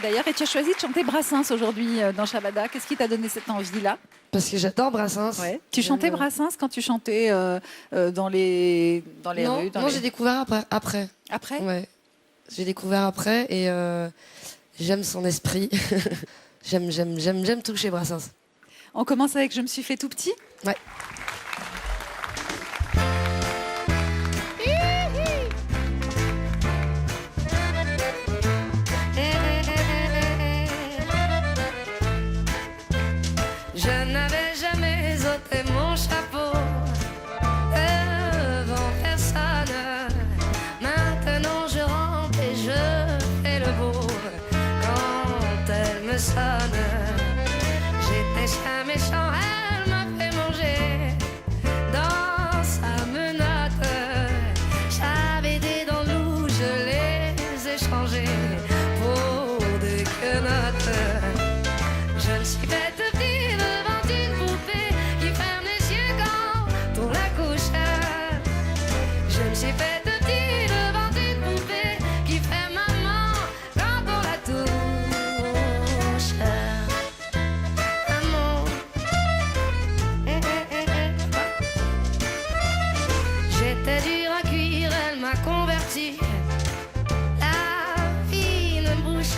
d'ailleurs. Et tu as choisi de chanter Brassens aujourd'hui dans Shabada. Qu'est-ce qui t'a donné cette envie-là? Parce que j'adore Brassens. Ouais. Tu chantais Brassens quand tu chantais dans les Non, rues j'ai découvert après. Après? Ouais. J'ai découvert après et j'aime son esprit. J'aime tout chez Brassens. On commence avec Je me suis fait tout petit. Ouais. Je n'avais jamais ôté mon chapeau devant personne. Maintenant je rentre et je fais le beau quand elle me sonne. J'étais chien méchant, elle m'a fait manger dans sa menotte. J'avais des dents loups, je les ai changées pour des quenottes. Je me suis faite petite devant une poupée qui ferme les yeux quand on la couche. Je me suis faite petite devant une poupée qui fait maman quand on la touche. Maman. J'étais dure à cuire, elle m'a converti. La fine bouche,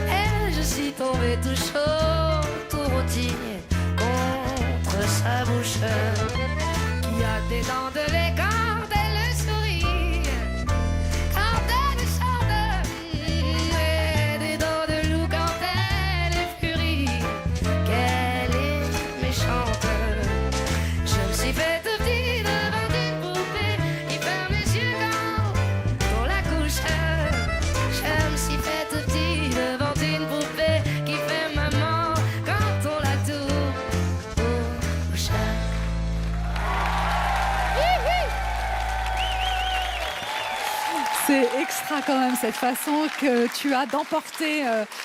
et je suis tombée tout chaud, tout rôti contre sa bouche. Qui a des dents de lait quand elle sourit, quand elle chante, et des dents de loup quand elle est furie, qu'elle est méchante. Je me suis fait tout petit devant une poupée qui ferme les yeux quand on la couche. Je me suis fait tout petit devant une poupée qui fait maman quand on la touche. C'est extra quand même cette façon que tu as d'emporter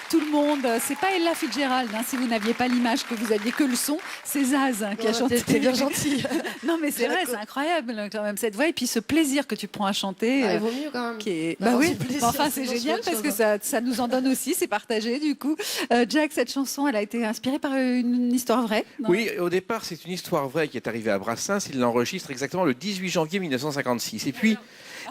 tout le monde. C'est pas Ella Fitzgerald, hein, si vous n'aviez pas l'image, que vous aviez que le son. C'est Zaz qui a chanté. T'es bien gentil. Non mais c'est vrai, c'est incroyable quand même cette voix et puis ce plaisir que tu prends à chanter. Il vaut mieux quand même. Qui est... Non, Bah oui, c'est plaisir, enfin c'est sinon, génial c'est parce autre que chose, ça nous en donne aussi, c'est partagé du coup. Jack, cette chanson, elle a été inspirée par une histoire vraie, non? Oui, au départ, c'est une histoire vraie qui est arrivée à Brassens. Il l'enregistre exactement le 18 janvier 1956. Et puis,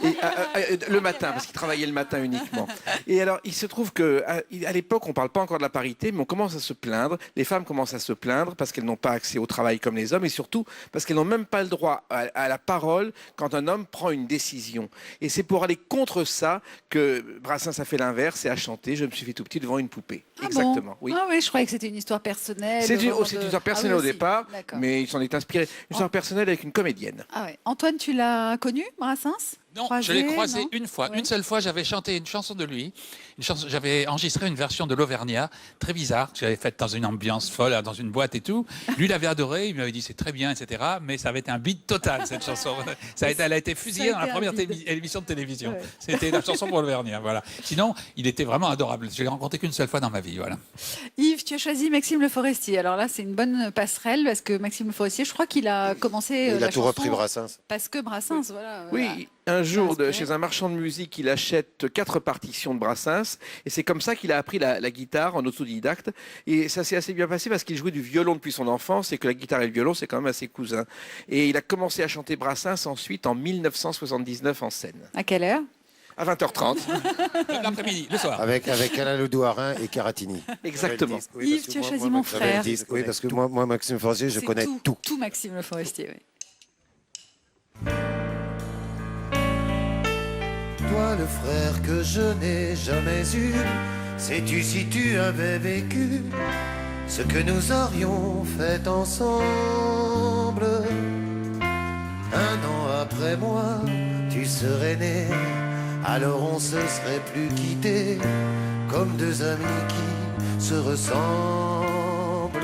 le matin, parce qu'il travaillait le matin uniquement. Et alors, il se trouve qu'à l'époque, on ne parle pas encore de la parité, mais on commence à se plaindre. Les femmes commencent à se plaindre parce qu'elles n'ont pas accès au travail comme les hommes et surtout parce qu'elles n'ont même pas le droit à la parole quand un homme prend une décision. Et c'est pour aller contre ça que Brassens a fait l'inverse et a chanté « Je me suis fait tout petit devant une poupée ». Ah Exactement, bon. oui. Ah oui, je croyais que c'était une histoire personnelle. C'est une vraiment histoire personnelle Ah oui, au aussi. départ, D'accord. mais il s'en est inspiré. Une histoire personnelle avec une comédienne. Ah ouais. Antoine, tu l'as connu, Brassens? Non, Croisé, je l'ai croisé non une fois. Ouais. Une seule fois, j'avais chanté une chanson de lui. J'avais enregistré une version de l'Auvergnat, très bizarre, que j'avais faite dans une ambiance folle, dans une boîte et tout. Lui, il avait adoré, il m'avait dit c'est très bien, etc. Mais ça avait été un bide total, cette chanson. Elle a été fusillée dans la première émission de télévision. Ouais. C'était la chanson pour l'Auvergnat, voilà. Sinon, il était vraiment adorable. Je l'ai rencontré qu'une seule fois dans ma vie, voilà. Yves, tu as choisi Maxime Le Forestier. Alors là, c'est une bonne passerelle parce que Maxime Le Forestier, je crois qu'il a commencé Il la a tout chanson repris Brassens. parce que Brassens, voilà. Oui, un jour, Inspiré. chez un marchand de musique, il achète 4 partitions de Brassens et c'est comme ça qu'il a appris la guitare en autodidacte. Et ça s'est assez bien passé parce qu'il jouait du violon depuis son enfance et que la guitare et le violon, c'est quand même assez cousin. Et il a commencé à chanter Brassens ensuite en 1979 en scène. À quelle heure? À 20h30. L'après-midi, le soir. Avec Alain Ledouarin et Caratini. Exactement. Yves, tu as choisi Mon frère. Oui, parce que moi Maxime Forestier, je C'est connais tout. Tout Maxime Le Forestier, oui. Toi, le frère que je n'ai jamais eu, sais-tu si tu avais vécu ce que nous aurions fait ensemble? Un an après moi, tu serais né, alors on se serait plus quittés comme deux amis qui se ressemblent.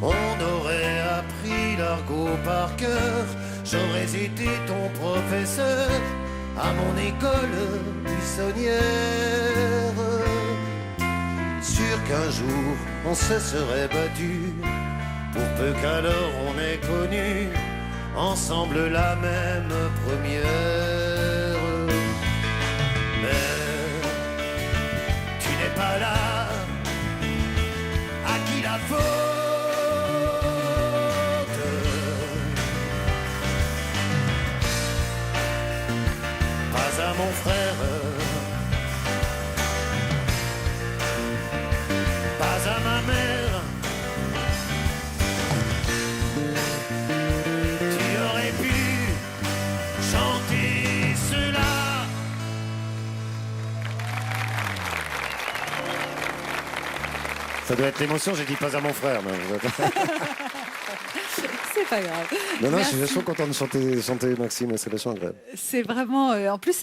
On aurait appris l'argot par cœur, j'aurais été ton professeur à mon école buissonnière. Sûr qu'un jour on se serait battu, pour peu qu'alors on ait connu ensemble la même première. Mais tu pas là. À qui la faute? Pas à mon frère, pas à ma mère. Tu aurais pu chanter cela. Ça doit être l'émotion, j'ai dit pas à mon frère. Mais... C'est pas grave. non, je Merci. suis vachement content de chanter Maxime, c'est vachement agréable. C'est vraiment, en plus,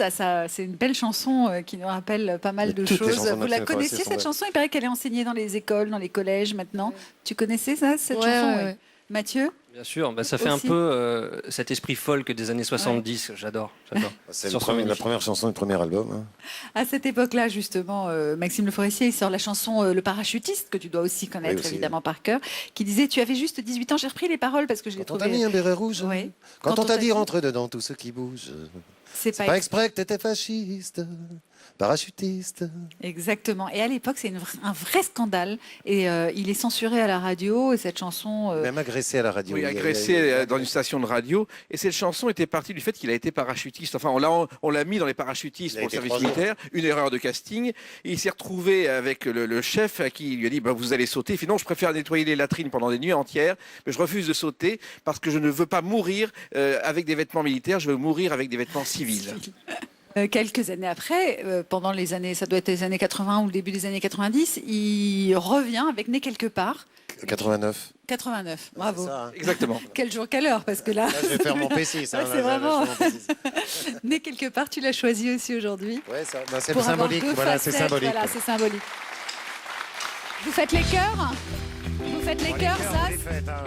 c'est une belle chanson qui nous rappelle pas mal Mais de toutes les choses. chansons de Vous la Maxime connaissiez Forestier sont cette chanson? Il paraît qu'elle est enseignée dans les écoles, dans les collèges maintenant. Tu connaissais ça, cette Ouais, chanson? ouais, Oui. ouais. Mathieu? Bien sûr, bah, ça fait un Aussi. peu cet esprit folk des années 70. J'adore. C'est Chanson la magnifique. première chanson du premier album. Hein. À cette époque-là, justement, Maxime Le Forestier, il sort la chanson Le Parachutiste, que tu dois aussi connaître Oui, aussi. évidemment par cœur, qui disait: tu avais juste 18 ans. J'ai repris les paroles parce que je l'ai Quand on t'a trouvé. mis un béret rouge, Oui. quand on t'a dit rentre dedans, tout ce qui bouge. C'est C'est pas pas exprès que t'étais fasciste, parachutiste. exactement. Et à l'époque, c'est un vrai scandale. Et il est censuré à la radio. Et cette chanson. Même agressé à la radio. Oui, Il y a- agressé il y a- dans une station de radio. Et cette chanson était partie du fait qu'il a été parachutiste. Enfin, on l'a mis dans les parachutistes Il a pour le été service 3 jours. militaire. Une erreur de casting. Et il s'est retrouvé avec le chef qui lui a dit: bah, vous allez sauter. Il fait: non, je préfère nettoyer les latrines pendant des nuits entières. Mais je refuse de sauter parce que je ne veux pas mourir avec des vêtements militaires. Je veux mourir avec des vêtements civils. Quelques années après, pendant les années, ça doit être les années 80 ou le début des années 90, il revient avec Né quelque part. 89. 89, bravo. C'est ça, hein. Exactement. Quel jour, quelle heure? Parce que là, Là, je vais faire mon P6. Ouais, Hein, c'est là, vraiment- je fais mon P6. Né quelque part, tu l'as choisi aussi aujourd'hui. Ouais, ça, ben, c'est Pour avoir symbolique. deux Voilà, c'est facettes, symbolique. Voilà, c'est symbolique. Vous faites les chœurs? Vous faites les chœurs, ça? on les fait, hein.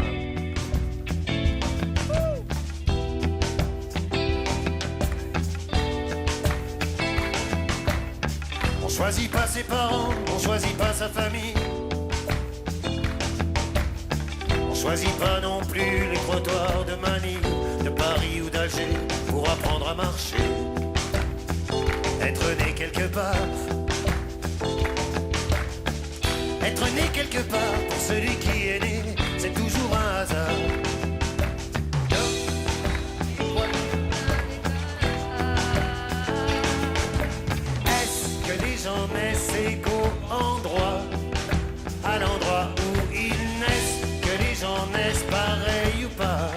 On choisit pas ses parents, on choisit pas sa famille. On choisit pas non plus les trottoirs de Manille, de Paris ou d'Alger pour apprendre à marcher. Être né quelque part. Être né quelque part pour celui qui est né, c'est toujours un hasard. Est-ce que les gens naissent égaux en droit, à l'endroit où ils naissent, que les gens naissent pareils ou pas?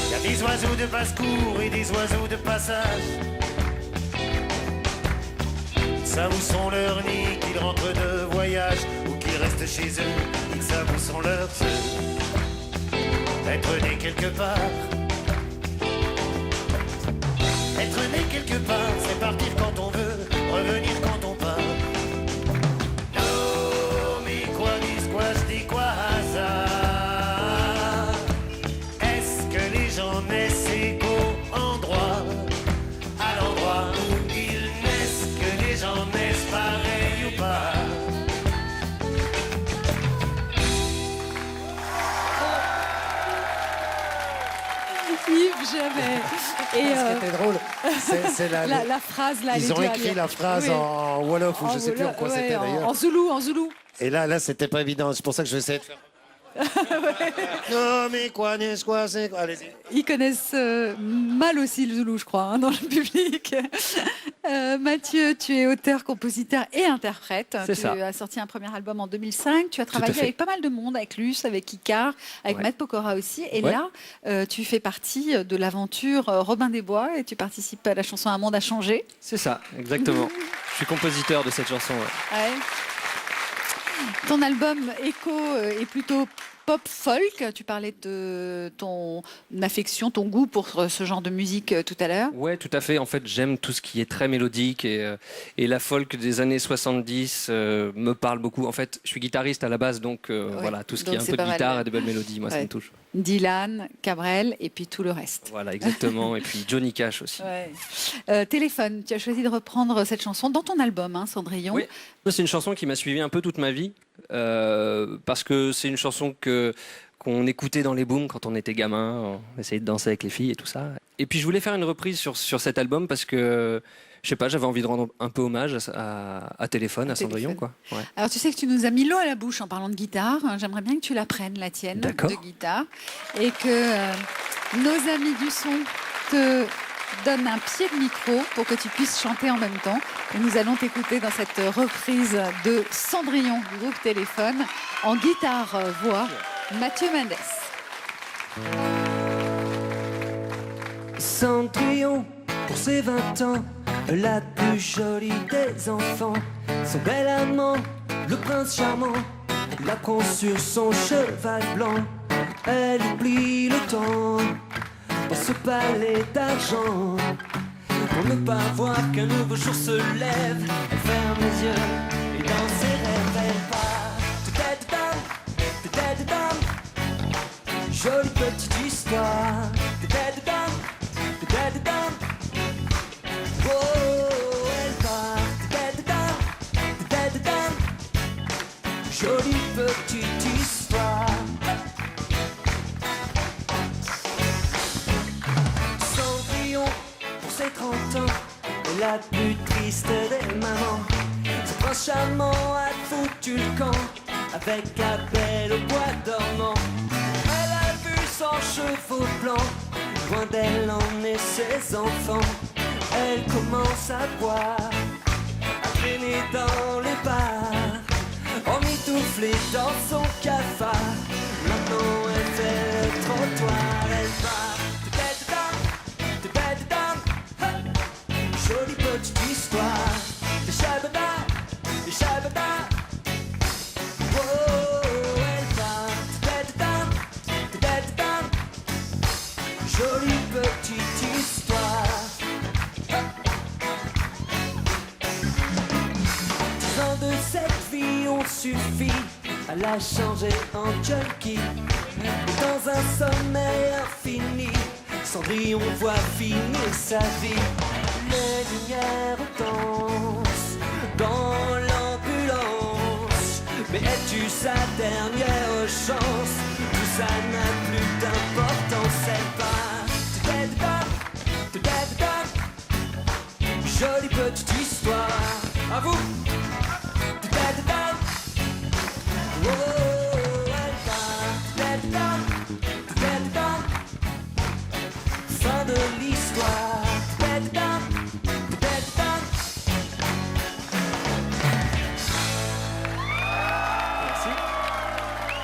Il y a des oiseaux de basse-cour et des oiseaux de passage. Ils savent où sont leurs nids, qu'ils rentrent de voyage ou qu'ils restent chez eux. Ils savent où sont leurs œufs. Être né quelque part. Être né quelque part, c'est partir quand on veut, revenir quand on part. Oh, mais quoi, dis quoi, je dis quoi, hasard? Est-ce que les gens naissent égaux en droit, à l'endroit où ils naissent, que les gens naissent pareils ou pas? Yves, jamais. Et Ce qui était drôle, c'est la phrase là. elle Ils est ont dure à écrit lire. la phrase Oui. en Wolof, ou je sais plus en quoi ouais, c'était en d'ailleurs. zoulou, en zoulou. Et là, c'était pas évident. C'est pour ça que je vais essayer de faire. Non, mais quoi, n'est-ce quoi, c'est quoi? Allez-y. Ils connaissent mal aussi le zoulou, je crois, hein, dans le public. Mathieu, tu es auteur, compositeur et interprète. C'est Tu ça. as sorti un premier album en 2005. Tu as travaillé fait. avec pas mal de monde, avec Luce, avec Icar, avec Ouais. Matt Pokora aussi. Et Ouais. là, tu fais partie de l'aventure Robin des Bois et tu participes à la chanson Un monde a changé. C'est ça, exactement. Je suis compositeur de cette chanson. Ouais. Ouais. Ton album Echo est plutôt pop folk. Tu parlais de ton affection, ton goût pour ce genre de musique tout à l'heure. Ouais, tout à fait. En fait, j'aime tout ce qui est très mélodique et la folk des années 70 me parle beaucoup. En fait, je suis guitariste à la base, donc voilà, tout ce qui donc est un c'est peu pas de mal. guitare et de belles mélodies, moi, ça Ouais. me touche. Dylan, Cabrel et puis tout le reste. Voilà, exactement. Et puis Johnny Cash aussi. Ouais. Téléphone, tu as choisi de reprendre cette chanson dans ton album, hein, Cendrillon. Oui. C'est une chanson qui m'a suivi un peu toute ma vie parce que c'est une chanson qu'on écoutait dans les booms quand on était gamin, on essayait de danser avec les filles et tout ça. Et puis je voulais faire une reprise sur cet album parce que je sais pas, j'avais envie de rendre un peu hommage à Téléphone, à Cendrillon, quoi. Ouais. Alors tu sais que tu nous as mis l'eau à la bouche en parlant de guitare. J'aimerais bien que tu la prennes, la tienne, D'accord. de guitare. Et que nos amis du son te donnent un pied de micro pour que tu puisses chanter en même temps. Et nous allons t'écouter dans cette reprise de Cendrillon du groupe Téléphone en guitare-voix, Mathieu Mendes. Cendrillon, pour ses 20 ans, la plus jolie des enfants. Son bel amant, le prince charmant, la prend sur son cheval blanc. Elle oublie le temps dans ce palais d'argent. Pour ne pas voir qu'un nouveau jour se lève, elle ferme les yeux et dans ses rêves elle part. Tête dame, jolie petite histoire. Tête dame. Oh, elle part, tête dame, jolie petite histoire. Cendrillon, pour ses 30 ans, est la plus triste des mamans. Son prince charmant a foutu le camp avec la belle au bois dormant. Elle a vu son chevaux blanc, loin d'elle emmener ses enfants. Elle commence à boire, à traîner dans les bars, emmitouflée dans son cafard. Maintenant elle fait le trottoir, elle part. Tête dame, jolie petite histoire. Des chabada. Oh, elle part. Tête dame, jolie petite histoire. 10 ans de cette vie ont suffi à la changer en junkie. Dans un sommeil infini, Cendrillon voit finir sa vie. Les lumières dansent dans l'ambulance. Mais es-tu sa dernière chance? Tout ça n'a plus d'importance, elle part. Tête dame, jolie petite histoire. À vous. Tête dame. Oh, elle part. Tête dame. Fin de l'histoire. Tête dame. Merci.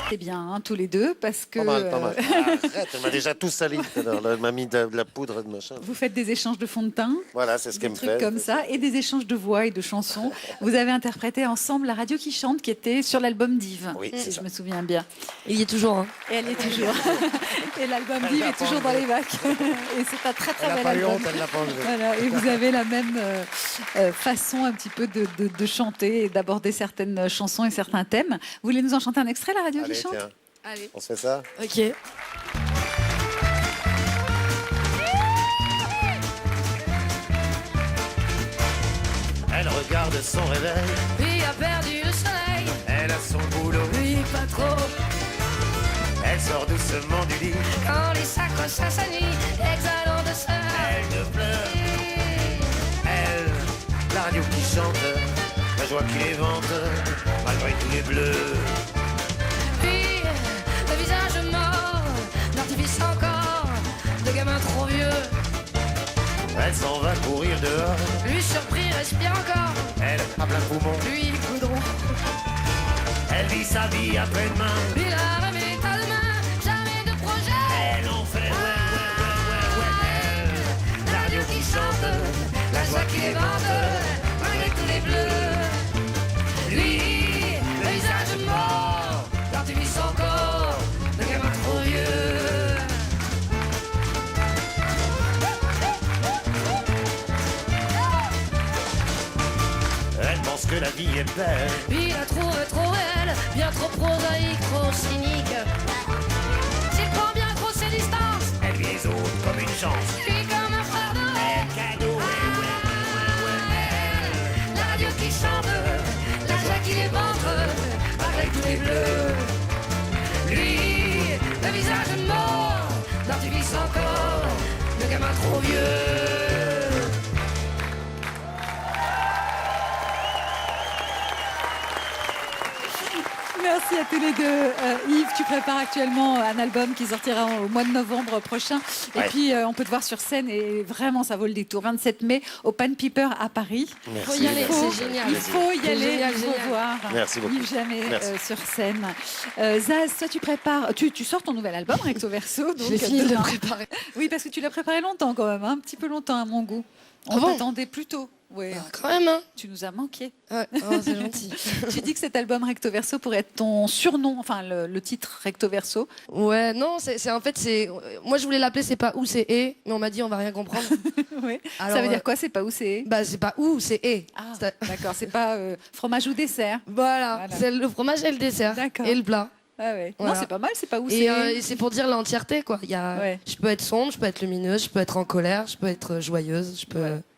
C'est bien, hein, tous les deux, parce que Pas mal. Arrête, elle m'a déjà tout sali tout à l'heure. Là, elle m'a mis de la poudre de machin. vous faites des échanges de fond de teint, Voilà, c'est ce qu'elle des me trucs fait. comme ça, et des échanges de voix et de chansons. Vous avez interprété ensemble La Radio qui chante, qui était sur l'album Div, Oui, si c'est je ça. me souviens bien. Il y est toujours. Hein. Et elle est toujours. Et l'album Div est toujours dans les bacs. Et c'est un très très Elle n'a bel pas eu album. honte, elle l'a pas enlevé. Voilà, et vous avez la même façon un petit peu de chanter et d'aborder certaines chansons et certains thèmes. Vous voulez nous en chanter un extrait, La Radio Allez, qui chante? tiens, Allez. on se fait ça. Ok. Elle regarde son réveil, Lui a perdu le soleil, elle a son boulot. lui pas trop. Elle sort doucement du lit, Quand les sacres s'assanient, exhalant de ça. elle ne pleure. Elle, la radio qui chante, la joie qui les vante, malgré tous les bleus. Puis, le visage mort, l'artifice encore, de gamin trop vieux. Elle s'en va courir dehors, Lui surpris, respire encore, elle a plein poumon. lui goudron. Elle vit sa vie après-demain, Lui la remet à demain, jamais de projet. elle en fait ouais. Elle, la radio qui chante, La joie qui les vante, malgré tous les bleus. Lui, le visage mort, l'artifice encore, le gamin trop vieux. elle pense que la vie est belle. Lui la trouve trop réelle, bien trop prosaïque, trop cynique. S'il prend bien trop ses distances, Elle vit les autres comme une chance. lui comme un frère de Elle cadeau, la radio qui chante, la joie qui les ventre, malgré tous les bleus. Lui, le visage mort, l'artifice encore, le gamin trop vieux. Merci à tous les deux. Yves, tu prépares actuellement un album qui sortira au mois de novembre prochain. Et puis, on peut te voir sur scène et vraiment, ça vaut le détour. 27 mai au Pan Piper à Paris. Merci. Faut y aller, c'est génial. Il faut y aller, Génial, il faut génial. voir Merci beaucoup. Yves Jamais Merci. sur scène. Zaz, toi, tu prépares, tu sors ton nouvel album, Recto Verso. Donc, J'ai fini de le demain. préparer. Oui, parce que tu l'as préparé longtemps quand même, hein, un petit peu longtemps à mon goût. On Ah bon t'attendait plus tôt. Oui, Quand même, hein. tu nous as manqué. Ouais, oh, c'est gentil. Tu dis que cet album Recto Verso pourrait être ton surnom, enfin le titre Recto Verso. Ouais, non, c'est en fait, c'est. Moi, je voulais l'appeler C'est pas où, c'est et, mais on m'a dit on va rien comprendre. Oui. Alors, Ça veut dire quoi? C'est pas où c'est? Bah, c'est pas où, c'est et. Ah, C'est- d'accord, c'est pas fromage ou dessert. Voilà, c'est le fromage et le dessert. D'accord. Et le plat. Ah ouais. Voilà. Non, c'est pas mal, c'est pas où Et c'est. c'est pour dire l'entièreté, quoi. Il y a, Ouais. Je peux être sombre, je peux être lumineuse, je peux être en colère, je peux être joyeuse,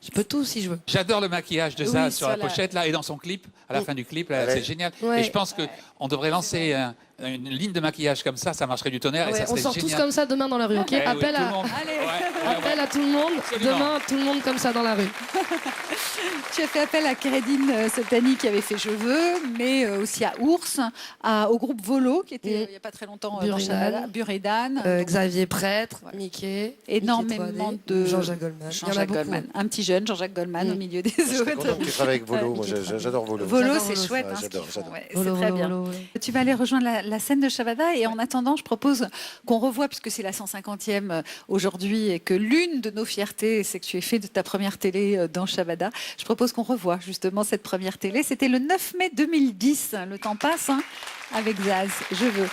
je peux tout si je veux. J'adore le maquillage de Oui, Zaz sur la sur la- pochette là et dans son clip, à la fin du clip, là, Ouais. c'est génial. Ouais. Et je pense qu'on devrait lancer une ligne de maquillage comme ça marcherait du tonnerre et Ouais, ça on serait sort génial. tous comme ça demain dans la rue, ok? Eh oui, Appel tout le à. monde. Allez. Ouais, ouais, ouais. Appel à tout le monde, Absolument. demain tout le monde comme ça dans la rue. Tu as fait appel à Kéredine Soltani qui avait fait Je veux, mais aussi à Ours, au groupe Volo qui était il n'y a pas très longtemps dans Buridan. Chalala, Buridan. Donc, Xavier Prêtre, Voilà. Mickey, énormément Mickey 3D, de Jean-Jacques Goldman. Il y en a Jean-Jacques beaucoup. Goldman, un petit jeune Jean-Jacques Goldman au milieu des Je suis autres. content que tu travailles avec Volo. Moi, Mickey 3D. j'adore Volo. Volo, J'adore c'est Volo, chouette, ouais, hein, ce j'adore, qu'ils font, j'adore. ouais, Volo, c'est très Volo, bien. Volo. Tu vas aller rejoindre la scène de Shabada et en attendant, je propose qu'on revoie, puisque c'est la 150e aujourd'hui et que l'une de nos fiertés, c'est que tu aies fait de ta première télé dans Shabada. Je propose qu'on revoie justement cette première télé. C'était le 9 mai 2010. Le temps passe hein, avec Zaz. Je veux.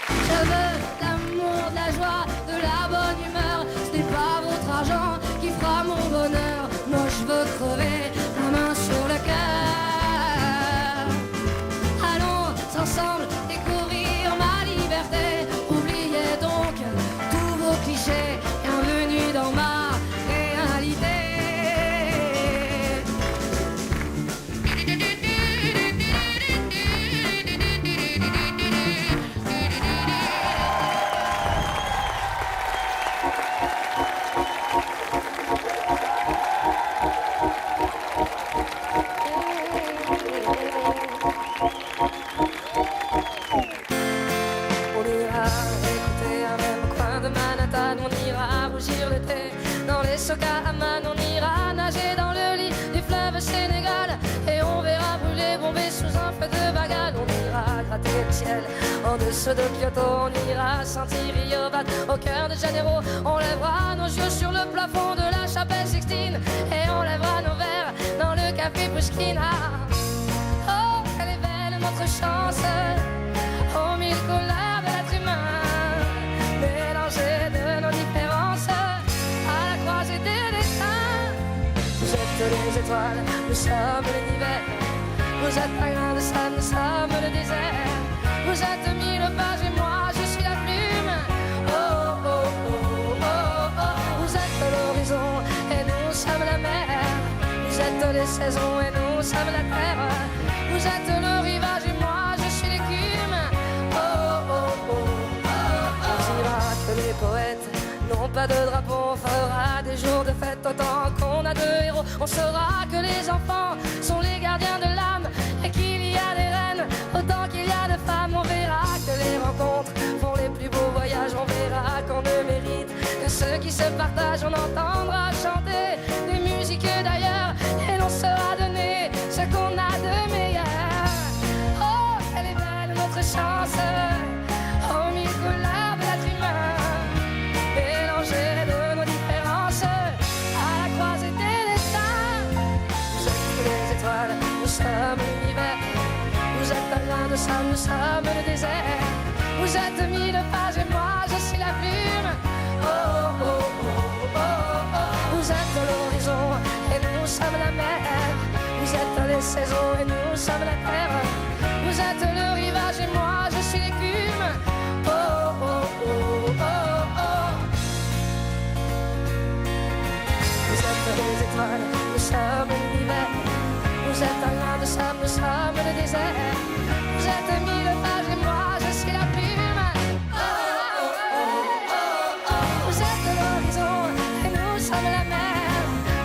Je veux l'amour, de la joie, de la bonne humeur. Ce n'est pas votre argent qui fera mon bonheur. Moi je veux crever la main sur le cœur. Allons ensemble découvrir ma liberté. Oubliez donc tous vos clichés. Bienvenue dans ma réalité. On ira écouter un même coin de Manhattan, on ira rougir l'été dans les socs à Amman, on ira nager dans le lit du fleuve Sénégal et on verra brûler, bomber sous un feu de bagal. On ira gratter le ciel en dessous de Kyoto, on ira sentir Rio bat au cœur de Janeiro. On lèvera nos yeux sur le plafond de la chapelle Sixtine et on lèvera nos verres dans le café Pushkin. Oh, elle est belle notre chance. Aux mille couleurs de l'être humain, mélangées de nos différences, à la croisée des destins. Vous êtes les étoiles, nous sommes l'univers. Vous êtes un grain de sable, nous sommes le désert. Vous êtes mille pages et moi je suis la plume. Oh, oh, oh, oh, oh. Vous êtes l'horizon et nous sommes la mer. Vous êtes les saisons et nous sommes la terre. Vous êtes le rivage et moi je suis l'écume. On dira que les poètes n'ont pas de drapeau. On fera des jours de fête autant qu'on a de héros. On saura que les enfants sont les gardiens de l'âme et qu'il y a des reines autant qu'il y a de femmes. On verra que les rencontres font les plus beaux voyages. On verra qu'on ne mérite que ceux qui se partagent. On entendra chanter des musiques d'ailleurs et l'on saura donner ce qu'on a de meilleur. Oh, elle est belle notre chance. Aux mille couleurs de l'être humain, mélangées de nos différences, à la croisée des destins. Vous êtes les étoiles, nous sommes l'univers. Vous êtes un grain de sable, nous sommes le désert. Vous êtes mille pages et moi je suis la plume. Oh, oh, oh, oh, oh, oh. Vous êtes l'horizon et nous sommes la mer. Vous êtes les saisons et nous sommes la terre. Vous êtes le rivage et moi je suis l'écume. Oh, oh, oh, oh, oh. Vous êtes les étoiles, nous sommes l'univers. Vous êtes un grain de sable, nous sommes le désert. Vous êtes mille pages et moi je suis la plume. Oh, oh, oh, oh, oh. Vous êtes l'horizon et nous sommes la mer.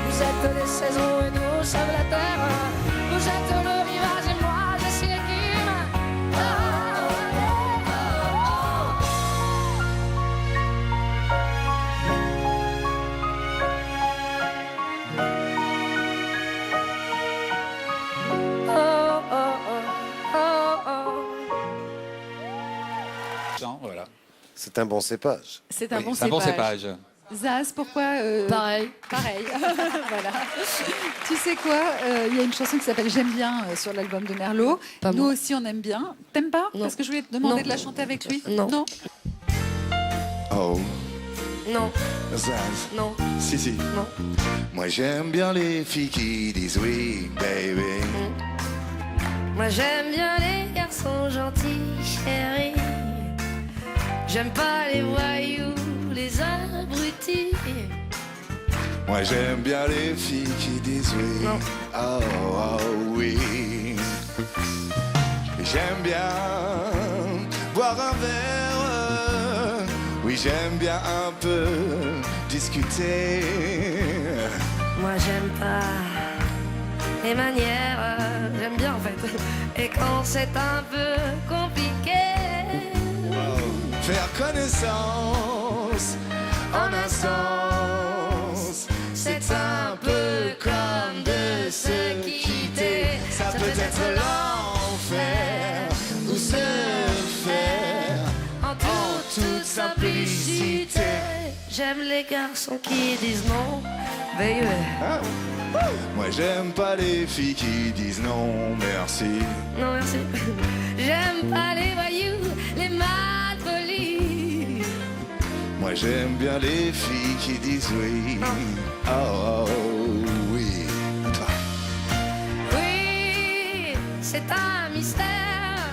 Vous êtes les saisons et nous sommes la terre. Vous êtes le rivage et moi je suis l'écume. Oh, C'est un bon cépage. C'est un Oui, bon c'est un bon cépage. cépage. Zaz, pourquoi Pareil. Pareil. Voilà. Tu sais quoi, il y a une chanson qui s'appelle J'aime bien sur l'album de Merlot. Pas Nous moi. aussi, on aime bien. T'aimes pas? Non. Parce que je voulais te demander Non. de la chanter avec lui. Non. Oh, Non, Zaz. non, Si. non. Moi j'aime bien les filles qui disent oui, baby. Moi j'aime bien les garçons gentils, chérie. J'aime pas les voyous, les abrutis. Moi j'aime bien les filles qui disent oui. Non. Oh, oui. J'aime bien boire un verre. Oui, j'aime bien un peu discuter. Moi j'aime pas les manières, j'aime bien en fait. Et quand c'est un peu compliqué, Faire connaissance en un sens, c'est un peu comme de se quitter. Ça peut être l'enfer ou se faire en toute simplicité. J'aime les garçons qui disent non, baby. Moi j'aime pas les filles qui disent non merci. Non merci. J'aime pas les voyous, les mal polis. Moi j'aime bien les filles qui disent oui. Oh, oui. À toi. Oui, c'est un mystère.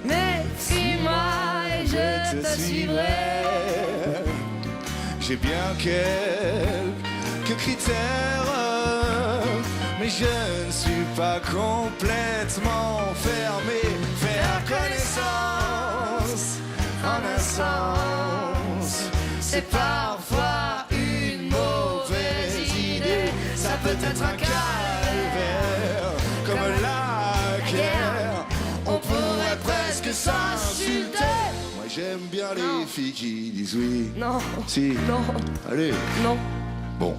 Mais suis-moi et je te suivrai. J'ai bien quelques critères, mais je ne suis pas complètement fermé. Faire connaissance en un sens, c'est parfois une mauvaise idée. Ça peut être un calvaire, comme la guerre. On pourrait presque s'insulter. Moi j'aime bien les filles qui disent oui. Non, Si. non, Allez. non. Bon.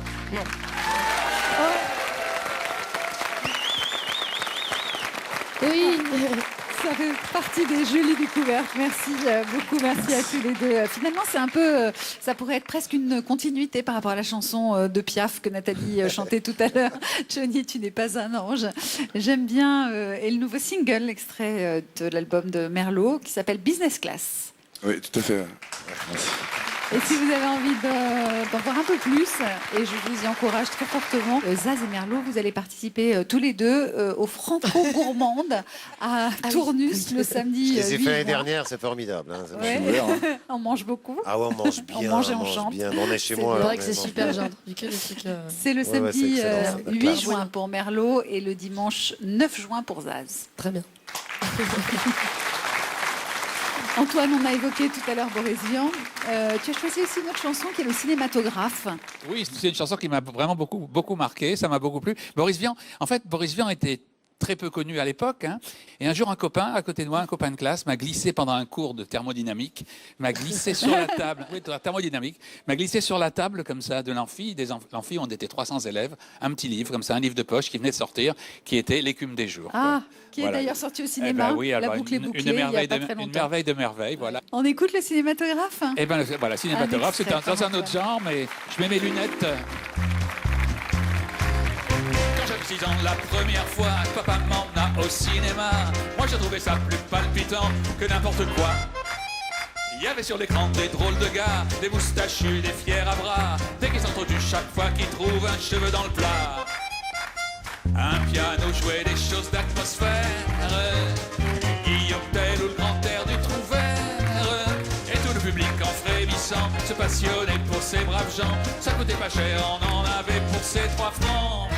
Oui. Ça fait partie des jolies découvertes. Merci beaucoup, merci à tous les deux. Finalement, c'est un peu, ça pourrait être presque une continuité par rapport à la chanson de Piaf que Nathalie chantait tout à l'heure. Johnny, tu n'es pas un ange. J'aime bien et le nouveau single, extrait de l'album de Merlot, qui s'appelle Business Class. Oui, tout à fait. Merci. Et si vous avez envie d'en voir un peu plus, et je vous y encourage très fortement, Zaz et Merlot, vous allez participer tous les deux au Franco Gourmande à Tournus le samedi. Je les ai 8 fait l'année juin. dernière, c'est formidable. Hein. Ouais. On mange beaucoup. Ah ouais, on mange bien. On mange et on chante. bien. On est chez C'est moi. C'est là, vrai que mais c'est bon. super, j'ai entendu que des trucs. C'est le Ouais, samedi c'est excellent, ça. 8 Classe. juin pour Merlot et le dimanche 9 juin pour Zaz. Très bien. Antoine, on a évoqué tout à l'heure Boris Vian. Tu as choisi aussi une autre chanson qui est le cinématographe. Oui, c'est une chanson qui m'a vraiment beaucoup marqué, ça m'a beaucoup plu. Boris Vian était très peu connu à l'époque. Hein. Et un jour, un copain à côté de moi, un copain de classe, m'a glissé pendant un cours de thermodynamique, m'a glissé sur la table, oui, de la thermodynamique, m'a glissé sur la table comme ça de l'amphi. L'amphi, on était 300 élèves, un petit livre comme ça, un livre de poche qui venait de sortir, qui était L'écume des jours. Ah, qui est Voilà. d'ailleurs sorti au Eh cinéma. ben oui, alors, La boucle est bouclée, une il n'y a merveille, pas très une longtemps. merveille de merveilles, voilà. On écoute le cinématographe. Eh ben voilà, cinématographe, c'est extrait, dans un autre genre, mais je mets mes lunettes. Quand j'avais 6 ans, la première fois, papa m'emmena au cinéma. Moi, j'ai trouvé ça plus palpitant que n'importe quoi. Il y avait sur l'écran des drôles de gars, des moustachus, des fiers à bras, des qui s'entretuent chaque fois qu'ils trouvent un cheveu dans le plat. Un piano jouait des choses d'atmosphère, Guillaume Tell ou le grand air du Trouvert. Et tout le public en frémissant se passionnait pour ces braves gens. Ça coûtait pas cher, on en avait pour ces 3 francs.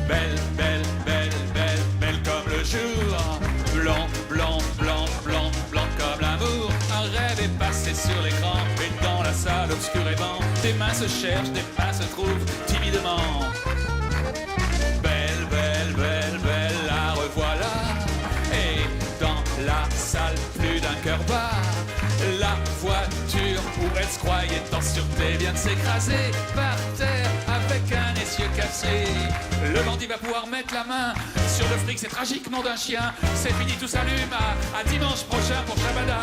Belle, belle, belle, belle, belle comme le jour. Blanc, blanc, blanc, blanc, blanc comme l'amour. Un rêve est passé sur l'écran. Et dans la salle obscure et vent, des mains se cherchent, des mains se trouvent timidement. Belle, belle, belle, belle, la revoilà. Et dans la salle, plus d'un cœur bat. La voiture où elle se croyait en sûreté vient de s'écraser par terre avec un essieu cassé. Le bandit va pouvoir mettre la main sur le fric, c'est tragique, nom d'un chien. C'est fini, tout s'allume, à dimanche prochain pour Shabada.